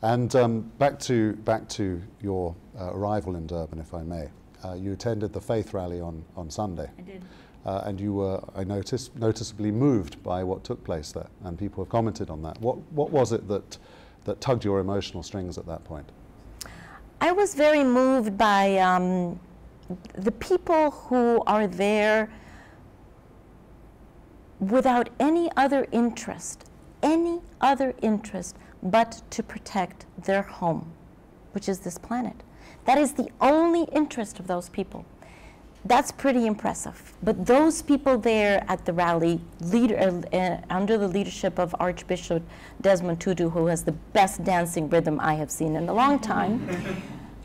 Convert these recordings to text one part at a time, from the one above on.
And back to your arrival in Durban, if I may. You attended the Faith Rally on Sunday. I did. And you were, I noticed, noticeably moved by what took place there, and people have commented on that. What was it that tugged your emotional strings at that point? I was very moved by the people who are there without any other interest but to protect their home, which is this planet. That is the only interest of those people. That's pretty impressive. But those people there at the rally, under the leadership of Archbishop Desmond Tutu, who has the best dancing rhythm I have seen in a long time.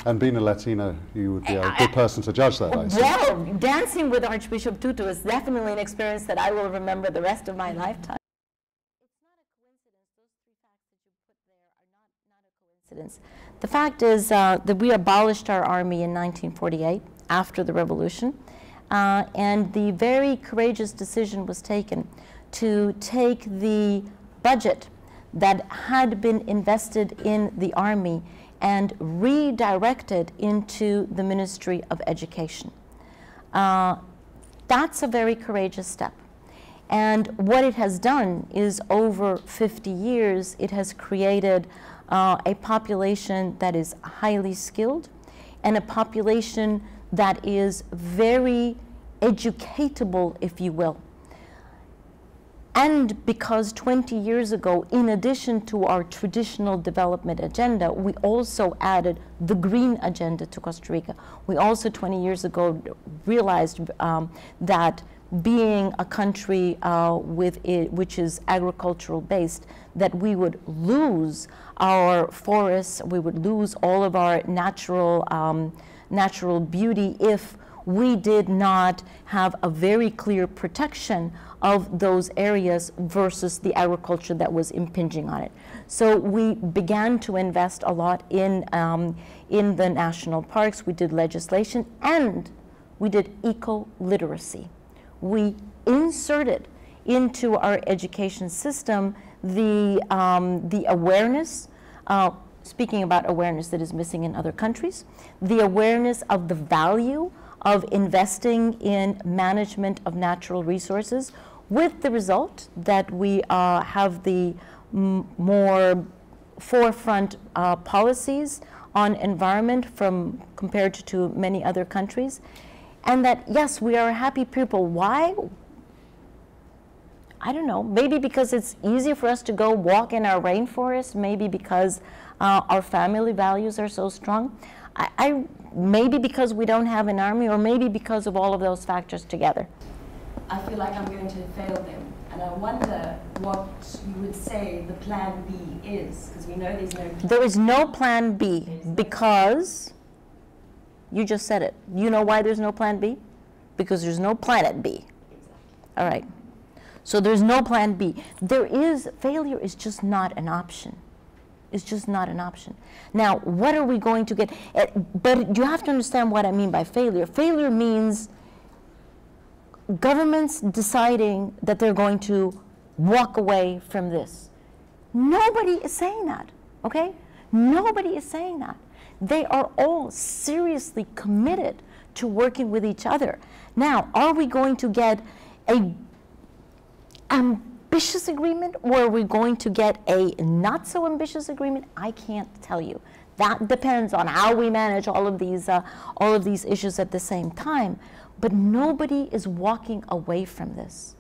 And being a Latino, you would be a good person to judge that, I see. Well, dancing with Archbishop Tutu is definitely an experience that I will remember the rest of my lifetime. It's not a coincidence. Those three facts that you put there are not a coincidence. The fact is that we abolished our army in 1948 after the revolution, and the very courageous decision was taken to take the budget that had been invested in the army and redirect it into the Ministry of Education. That's a very courageous step. And what it has done is, over 50 years, it has created a population that is highly skilled and a population that is very educatable, if you will. And because 20 years ago, in addition to our traditional development agenda, we also added the green agenda to Costa Rica. We also 20 years ago realized that being a country which is agricultural based, that we would lose our forests, we would lose all of our natural beauty if we did not have a very clear protection of those areas versus the agriculture that was impinging on it. So we began to invest a lot in the national parks. We did legislation, and we did eco-literacy. We inserted into our education system the awareness, speaking about awareness that is missing in other countries, the awareness of the value of investing in management of natural resources, with the result that we have the more forefront policies on environment compared to many other countries. And that, yes, we are a happy people. Why? I don't know. Maybe because it's easier for us to go walk in our rainforest, maybe because our family values are so strong. Maybe because we don't have an army, or maybe because of all of those factors together. I feel like I'm going to fail them, and I wonder what you would say the plan B is, because we know there's no plan. There is no plan B, because you just said it. You know why there's no plan B? Because there's no planet B. Exactly. All right. So there's no plan B. Failure is just not an option. It's just not an option. Now, what are we going to get? But you have to understand what I mean by failure. Failure means governments deciding that they're going to walk away from this. Nobody is saying that, okay? Nobody is saying that. They are all seriously committed to working with each other. Now, are we going to get an ambitious agreement, or are we going to get a not so ambitious agreement? I can't tell you. That depends on how we manage all of these issues at the same time. But nobody is walking away from this.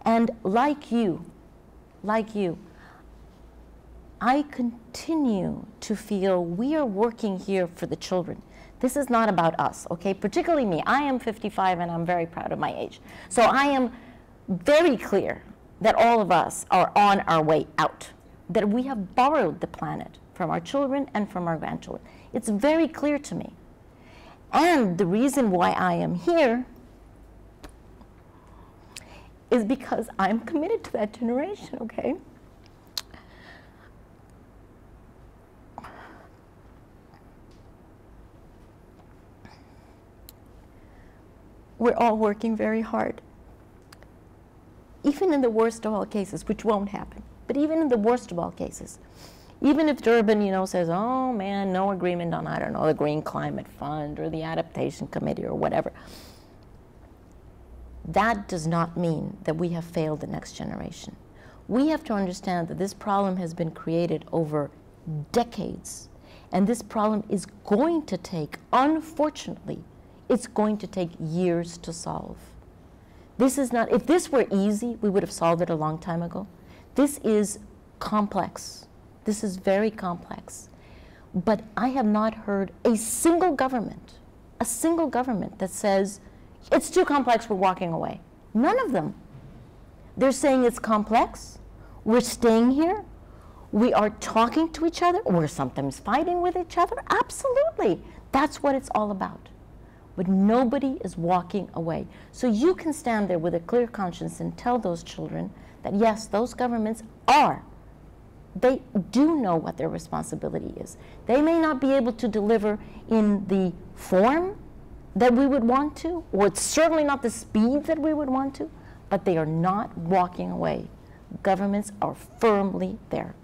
And like you, I continue to feel we are working here for the children. This is not about us, okay? Particularly me. I am 55 and I'm very proud of my age. So I am very clear that all of us are on our way out, that we have borrowed the planet from our children and from our grandchildren. It's very clear to me. And the reason why I am here is because I'm committed to that generation, okay? We're all working very hard. Even in the worst of all cases, which won't happen, but even in the worst of all cases, Even if Durban, says, oh man, no agreement on, I don't know, the Green Climate Fund or the Adaptation Committee or whatever. That does not mean that we have failed the next generation. We have to understand that this problem has been created over decades, and this problem is going to take, unfortunately, it's going to take years to solve. This is not, if this were easy, we would have solved it a long time ago. This is complex. This is very complex. But I have not heard a single government that says, it's too complex, we're walking away. None of them. They're saying it's complex, we're staying here, we are talking to each other, we're sometimes fighting with each other, absolutely. That's what it's all about. But nobody is walking away. So you can stand there with a clear conscience and tell those children that yes, those governments they do know what their responsibility is. They may not be able to deliver in the form that we would want to, or it's certainly not the speed that we would want to, but they are not walking away. Governments are firmly there.